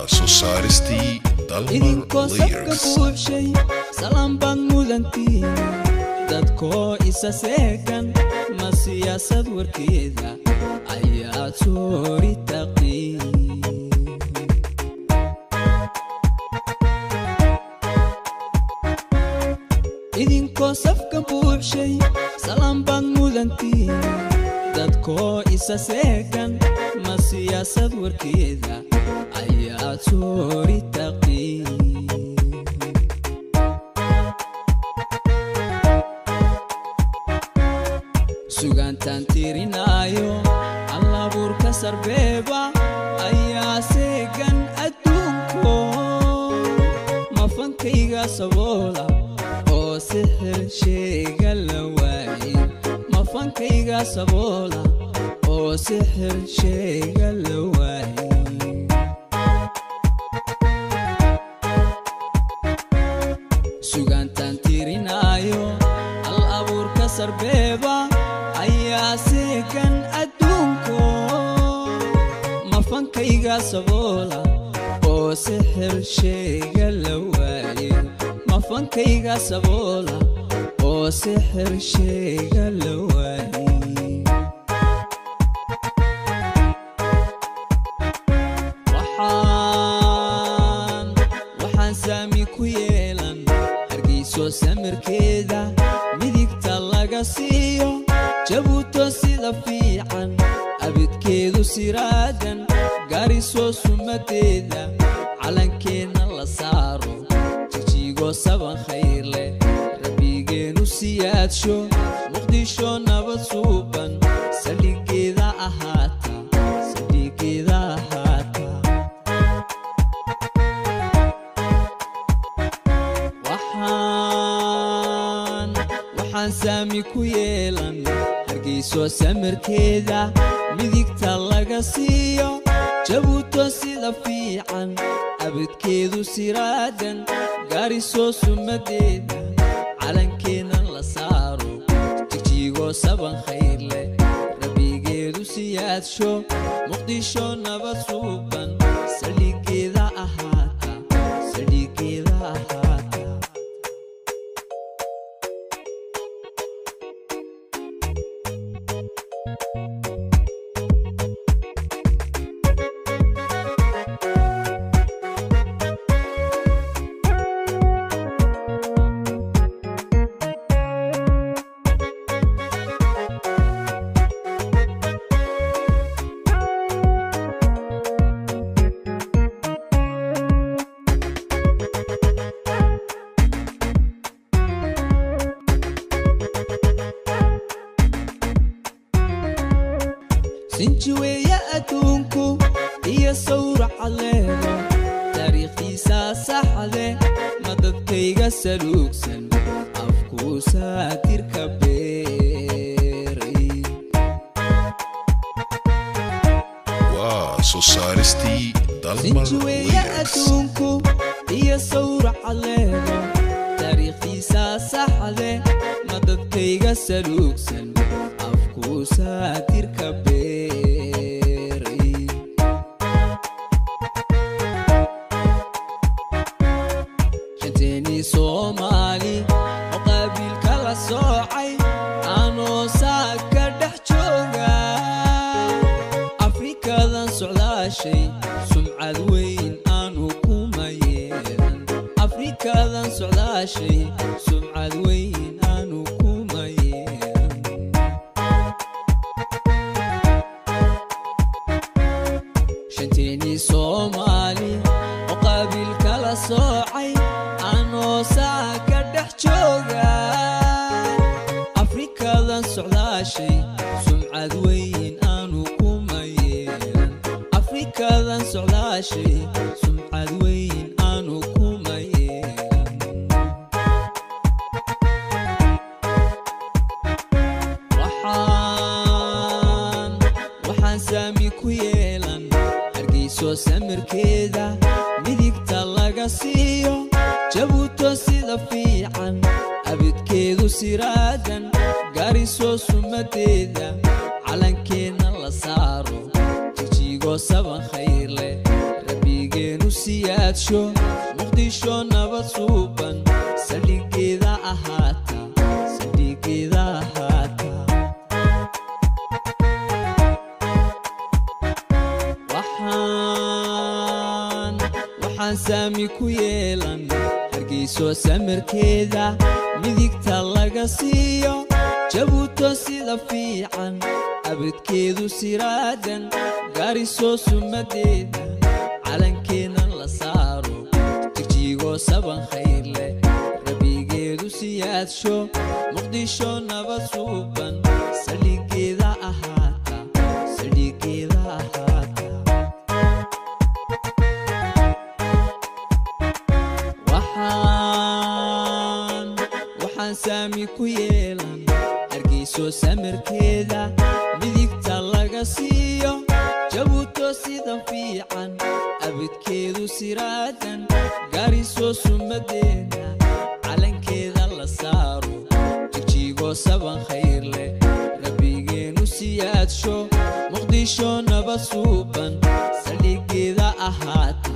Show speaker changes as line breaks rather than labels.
Society Dalmar Lyrics
Salam baan mudantiin dadkoo isa seegan ma siyaasad warkeeda ayaa soori taqiin idinkoo safka buuxshay salam baan mudantiin dadkoo isa seegan ma siyaasad warkeeda ayaa soori taqiin sugantaan tirinaayo allabuurka sarbeeba ayaa seegan adduunko mafankayga saboola oo sixir sheega la waayey mafankayga saboola oo sixir sheega la waayey sugantaan tirinaayo allabuurka sarbeeba ayaa seegan adduunko mafankayga saboola oo sixir sheega la waayey mafankayga saboola oo sixir sheega la waayey waxaan saami ku yeelan hargeyso samirkeeda midigta laga siiyo jabuuto sida fiican abidkeedu siraadan gaariso sumadeeda calankeena la saaro jijigo saban khayr leh rabbigeenu siyaadsho muqdisho nabad suuban saldhigeeda ahaata saldhigeeda ahaata waxaan saami ku yeelan hargeyso samirkeeda midigta laga siiyo jabuuto sida fiican abidkeedu siraadan gaariso sumadeeda calankeena la saaro jijigo saban khayr leh rabbigeedu siyaadsho muqdisho nabad suuban saldhigeeda ahaata saldhigeeda ahaata sinjiweeya adduunku iyo sawraca leedo taariikhdiisa saxde ma dadkayga saluugsan afkuu saatirka beeray
Society Dalmar
sinjiweeya
Lyrics
adduunku iyo sawraca leedo taariikhdiisa saxde ma dadkayga saluugsan afkuu saatirka beeray shanteeni Soomaali oo qabiilka la soocay aanoo saaka dhex jooga afrikadan socdaashay sumcad weyn aanu kuma yeelan afrikadan socdaashay sumcad weyn aanu kuma yeelan shanteeni Soomaali oo qabiilka la soocay aanoo saaka dhex jooga afrikadan socdaashay sumcad weyn aanu kuma yeelan afrikadan socdaashay sumcad weyn samirkeeda midigta laga siiyo jabuuto sida fiican abidkeedu siraadan gaariso sumadeeda calankeena la saaro jijigo saban khayr leh rabbigeenu siyaadsho muqdisho nabad suuban saldhigeeda ahaata waxaan saami ku yeelan hargeyso samirkeeda midigta laga siiyo jabuuto sida fiican abidkeedu siraadan gaariso sumadeeda calankeena la saaro jijigo saban khayr leh rabbigeedu siyaadsho muqdisho nabad suuban saldhigeeda ahaata waxaan saami ku yeelan hargeyso samirkeeda midigta laga siiyo jabuuto sida fiican abidkeedu siraadan gaariso sumadeeda calankeeda la saaro jijigo saban khayr leh rabbigeenu siyaadsho muqdisho nabad suuban saldhigeeda ahaata